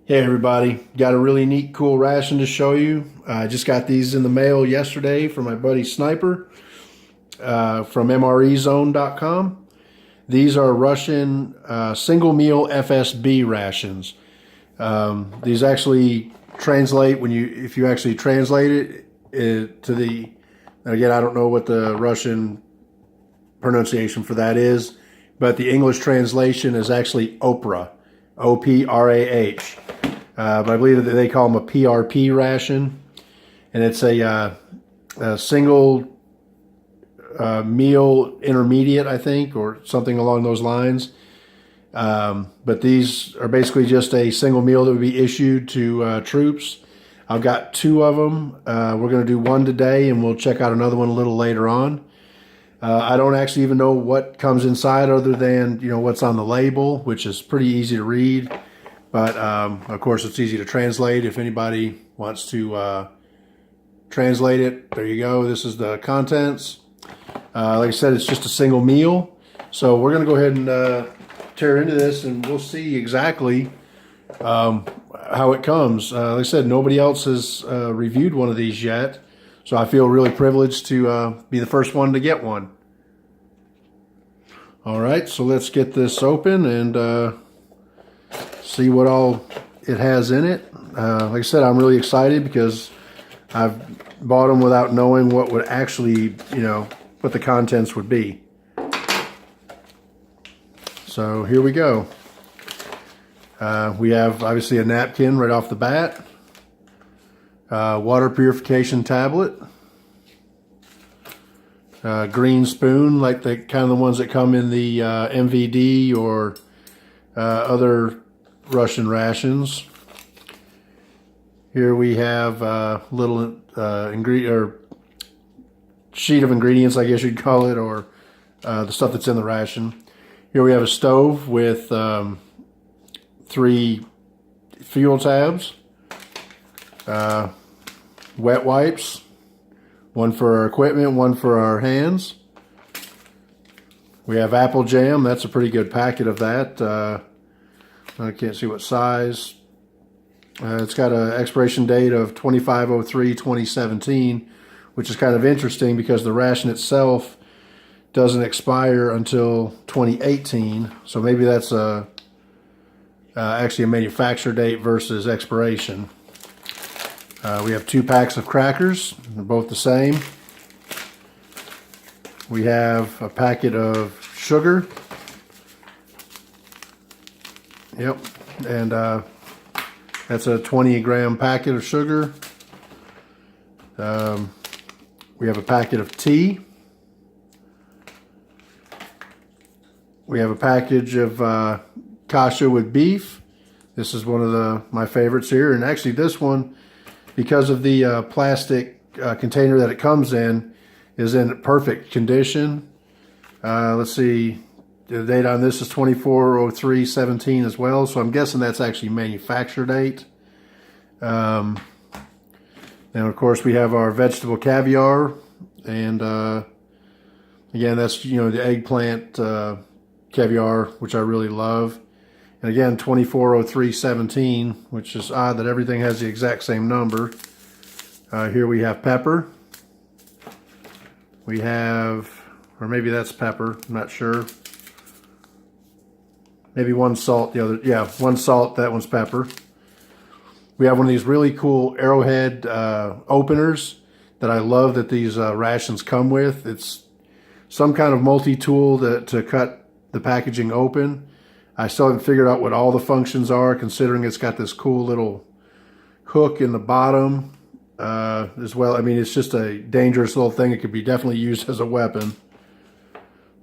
Hey everybody, got a really neat cool ration to show you. I just got these in the mail yesterday from my buddy Sniper from MREzone.com. These are Russian single meal FSB rations. These actually translate if you actually translate it to the, again, I don't know what the Russian pronunciation for that is, but the English translation is actually OPRAH, OPRAH. But I believe that they call them a PRP ration, and it's a single meal intermediate, I think, or something along those lines. But these are basically just a single meal that would be issued to troops. I've got two of them. We're going to do one today, and we'll check out another one a little later on. I don't actually even know what comes inside other than, what's on the label, which is pretty easy to read. But, of course, it's easy to translate. If anybody wants to translate it, there you go. This is the contents. Like I said, it's just a single meal. So we're going to go ahead and tear into this, and we'll see exactly how it comes. Like I said, nobody else has reviewed one of these yet. So I feel really privileged to be the first one to get one. All right, so let's get this open and see what all it has in it. Like I said, I'm really excited because I've bought them without knowing what would actually, what the contents would be. So here we go. We have obviously a napkin right off the bat. Water purification tablet, green spoon, like the kind of the ones that come in the MVD or other Russian rations. Here we have a little ingredient or sheet of ingredients, I guess you'd call it, or the stuff that's in the ration. Here we have a stove with 3 fuel tabs. Wet wipes, one for our equipment, one for our hands. We have apple jam. That's a pretty good packet of that. I can't see what size. It's got an expiration date of 25/03/2017, which is kind of interesting because the ration itself doesn't expire until 2018. So maybe that's actually a manufacture date versus expiration. We have 2 packs of crackers. They're both the same. We have a packet of sugar. Yep, and that's a 20-gram packet of sugar. We have a packet of tea. We have a package of kasha with beef. This is one of my favorites here, and actually this one, because of the plastic container that it comes in, is in perfect condition. Let's see, the date on this is 24/03/17 as well, so I'm guessing that's actually manufacture date. And of course we have our vegetable caviar, and again, that's the eggplant caviar, which I really love. And again, 24/03/17, which is odd that everything has the exact same number. Here we have pepper. We have, or maybe that's pepper, I'm not sure. Maybe one salt, the other, yeah, one salt, that one's pepper. We have one of these really cool arrowhead openers that I love that these rations come with. It's some kind of multi-tool to cut the packaging open. I still haven't figured out what all the functions are, considering it's got this cool little hook in the bottom as well. I mean, it's just a dangerous little thing. It could be definitely used as a weapon.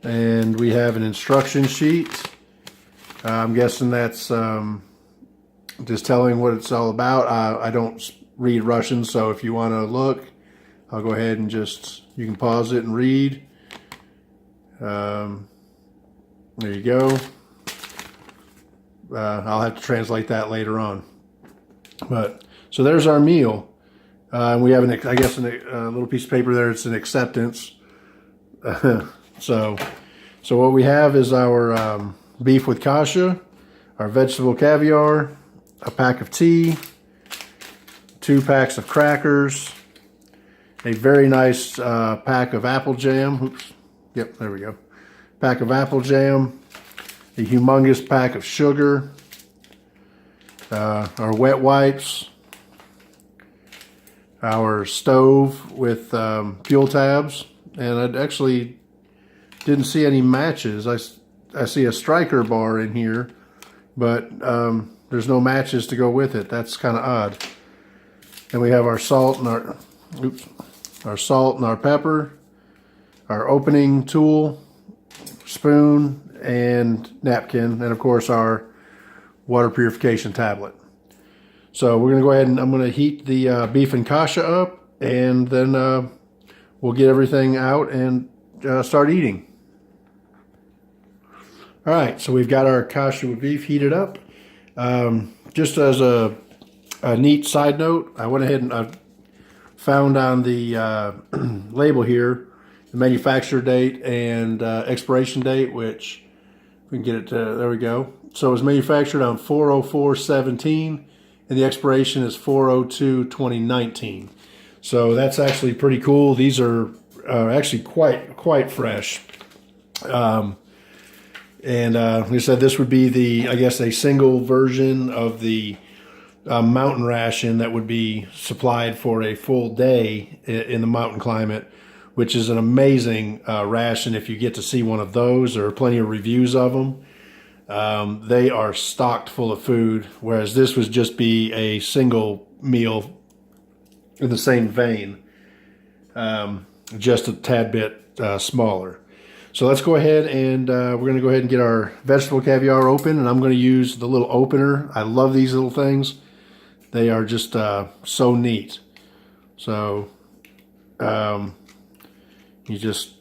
And we have an instruction sheet. I'm guessing that's just telling what it's all about. I don't read Russian, so if you want to look, I'll go ahead and you can pause it and read. There you go. I'll have to translate that later on. But so there's our meal. And we have I guess a little piece of paper there. It's an acceptance. So what we have is our beef with kasha, our vegetable caviar, a pack of tea, 2 packs of crackers, a very nice pack of apple jam. Oops. Yep, there we go. Pack of apple jam, a humongous pack of sugar, our wet wipes, our stove with fuel tabs, and I actually didn't see any matches. I see a striker bar in here, but there's no matches to go with it. That's kind of odd. And we have our salt and our salt and our pepper, our opening tool, spoon, and napkin, and of course our water purification tablet. So we're going to go ahead and I'm going to heat the beef and kasha up, and then we'll get everything out and start eating. All right, so we've got our kasha with beef heated up. Just as a neat side note, I went ahead and I found on the label here the manufacturer date and expiration date, which we can get it to, there we go. So it was manufactured on 4/04/17, and the expiration is 4/02/2019. So that's actually pretty cool. These are actually quite fresh. And like I said, this would be I guess a single version of the mountain ration that would be supplied for a full day in the mountain climate, which is an amazing ration. If you get to see one of those, there are plenty of reviews of them. They are stocked full of food, whereas this would just be a single meal in the same vein, just a tad bit smaller. So let's go ahead and we're going to go ahead and get our vegetable caviar open, and I'm going to use the little opener. I love these little things. They are just so neat. So you just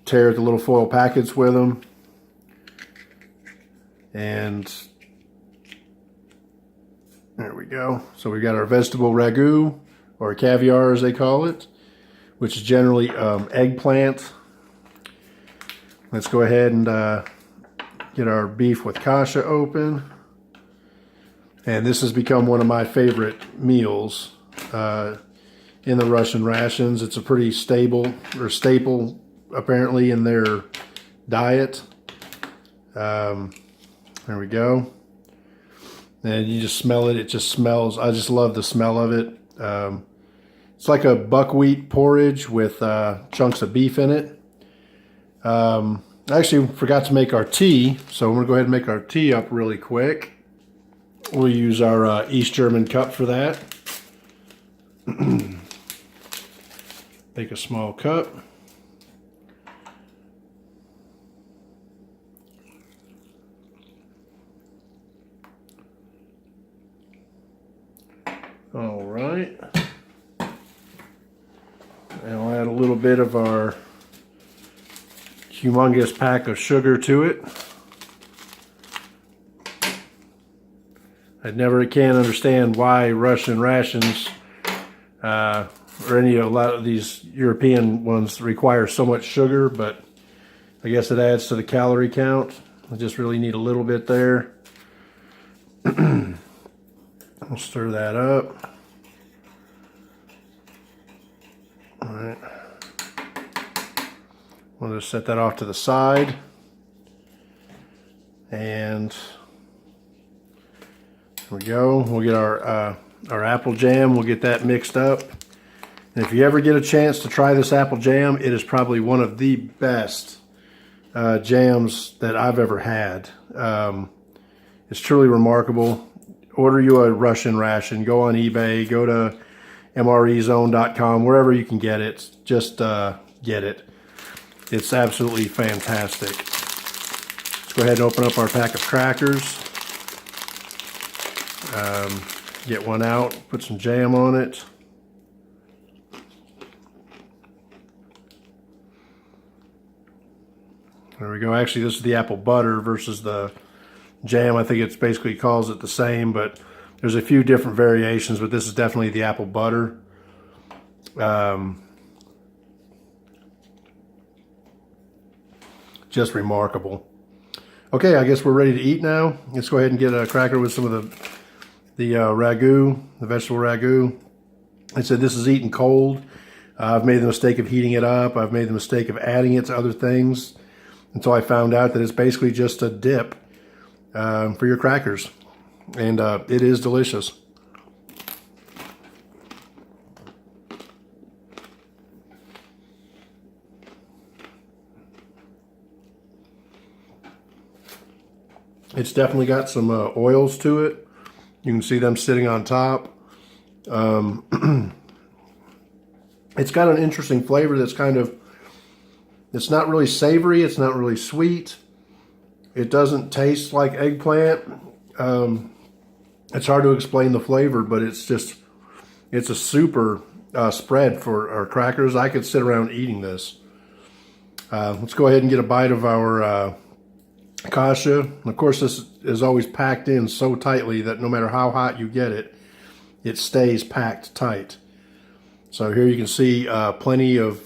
tear the little foil packets with them, and there we go. So we got our vegetable ragu, or caviar as they call it, which is generally eggplant. Let's go ahead and get our beef with kasha open. And this has become one of my favorite meals in the Russian rations. It's a pretty staple apparently in their diet. There we go. And you just smell it. It just smells. I just love the smell of it. It's like a buckwheat porridge with chunks of beef in it. I actually forgot to make our tea, so I'm going to go ahead and make our tea up really quick. We'll use our East German cup for that. Make a small cup. All right. And I'll add a little bit of our humongous pack of sugar to it. I never can understand why Russian rations or a lot of these European ones require so much sugar, but I guess it adds to the calorie count. I just really need a little bit there. I'll stir that up. All right. We'll just set that off to the side. And there we go. We'll get our apple jam. We'll get that mixed up. And if you ever get a chance to try this apple jam, it is probably one of the best jams that I've ever had. It's truly remarkable. Order you a Russian ration. Go on eBay. Go to mrezone.com. Wherever you can get it, just get it. It's absolutely fantastic. Let's go ahead and open up our pack of crackers. Get one out, put some jam on it. There we go. Actually, this is the apple butter versus the jam. I think it basically calls it the same, but there's a few different variations, but this is definitely the apple butter. Just remarkable. Okay, I guess we're ready to eat now. Let's go ahead and get a cracker with some of the the ragu, the vegetable ragu. I said this is eaten cold. I've made the mistake of heating it up. I've made the mistake of adding it to other things until I found out that it's basically just a dip for your crackers. And it is delicious. It's definitely got some oils to it. You can see them sitting on top. It's got an interesting flavor that's kind of, it's not really savory, it's not really sweet. It doesn't taste like eggplant. It's hard to explain the flavor, but it's a super spread for our crackers. I could sit around eating this. Let's go ahead and get a bite of our kasha. And of course, this is always packed in so tightly that no matter how hot you get it, it stays packed tight. So here you can see plenty of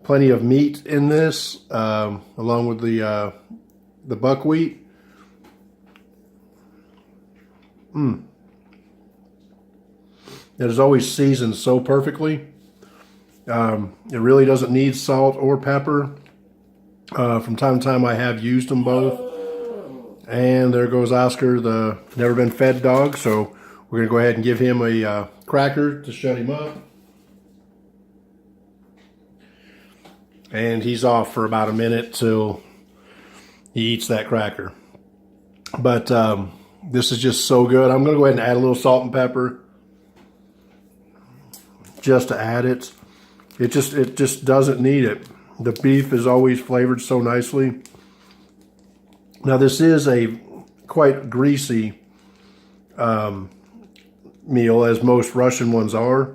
plenty of meat in this, along with the buckwheat. It is always seasoned so perfectly. It really doesn't need salt or pepper. From time to time I have used them both. And there goes Oscar, the never been fed dog. So we're going to go ahead and give him a cracker to shut him up. And he's off for about a minute till he eats that cracker. But this is just so good. I'm going to go ahead and add a little salt and pepper just to add it. It just doesn't need it. The beef is always flavored so nicely. Now this is a quite greasy meal, as most Russian ones are,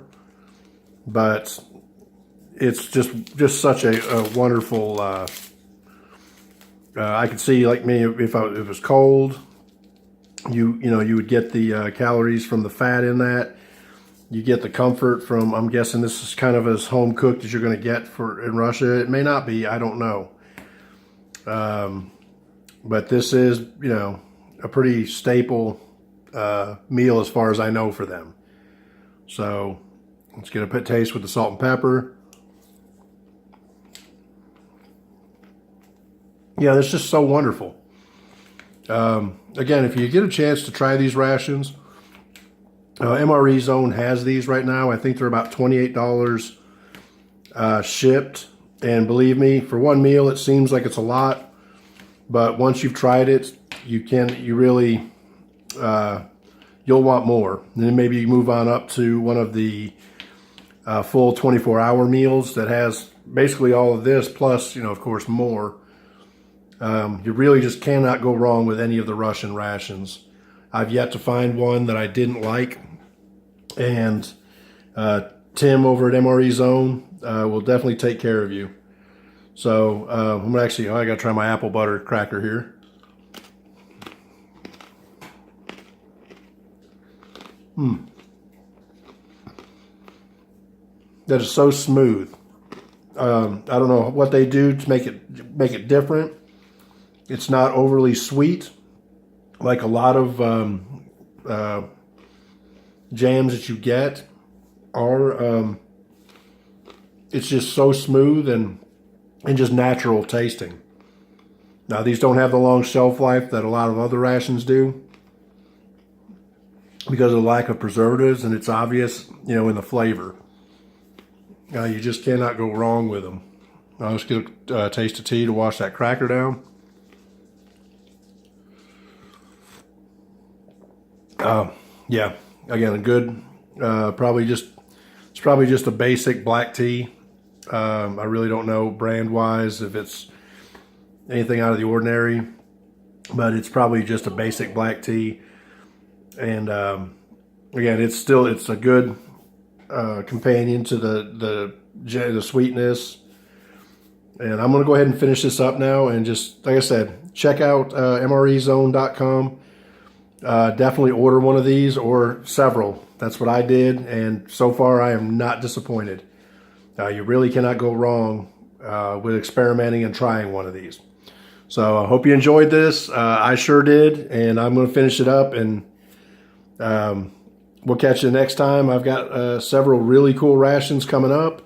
but it's just such a wonderful. I could see, like me, if it was cold, you would get the calories from the fat in that. You get the comfort from, I'm guessing this is kind of as home cooked as you're going to get in Russia. It may not be, I don't know. But this is, a pretty staple meal as far as I know for them. So let's get a taste with the salt and pepper. Yeah, it's just so wonderful. Again, if you get a chance to try these rations, MRE Zone has these right now. I think they're about $28 shipped. And believe me, for one meal, it seems like it's a lot. But once you've tried it, you'll want more. And then maybe you move on up to one of the full 24-hour meals that has basically all of this, plus, of course, more. You really just cannot go wrong with any of the Russian rations. I've yet to find one that I didn't like. And Tim over at MRE Zone will definitely take care of you. So I'm actually, I got to try my apple butter cracker here. That is so smooth. I don't know what they do to make it different. It's not overly sweet like a lot of jams that you get are. It's just so smooth and just natural tasting. Now these don't have the long shelf life that a lot of other rations do because of the lack of preservatives, and it's obvious, in the flavor. You just cannot go wrong with them. Now let's get a taste of tea to wash that cracker down. Yeah, again, a good, it's probably just a basic black tea. I really don't know brand wise if it's anything out of the ordinary, but it's probably just a basic black tea. And again, it's a good companion to the sweetness. And I'm going to go ahead and finish this up now, and just like I said, check out mrezone.com. Definitely order one of these or several. That's what I did, and so far I am not disappointed. You really cannot go wrong with experimenting and trying one of these. So I hope you enjoyed this. I sure did, and I'm going to finish it up, and we'll catch you next time. I've got several really cool rations coming up,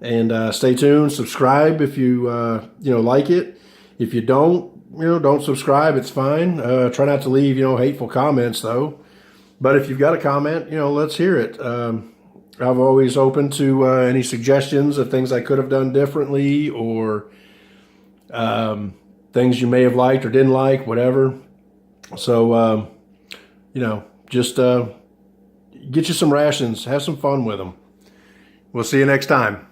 and stay tuned. Subscribe if you like it. If you don't, don't subscribe. It's fine. Try not to leave hateful comments though. But if you've got a comment, let's hear it. I'm always open to any suggestions of things I could have done differently, or things you may have liked or didn't like, whatever. So, just get you some rations. Have some fun with them. We'll see you next time.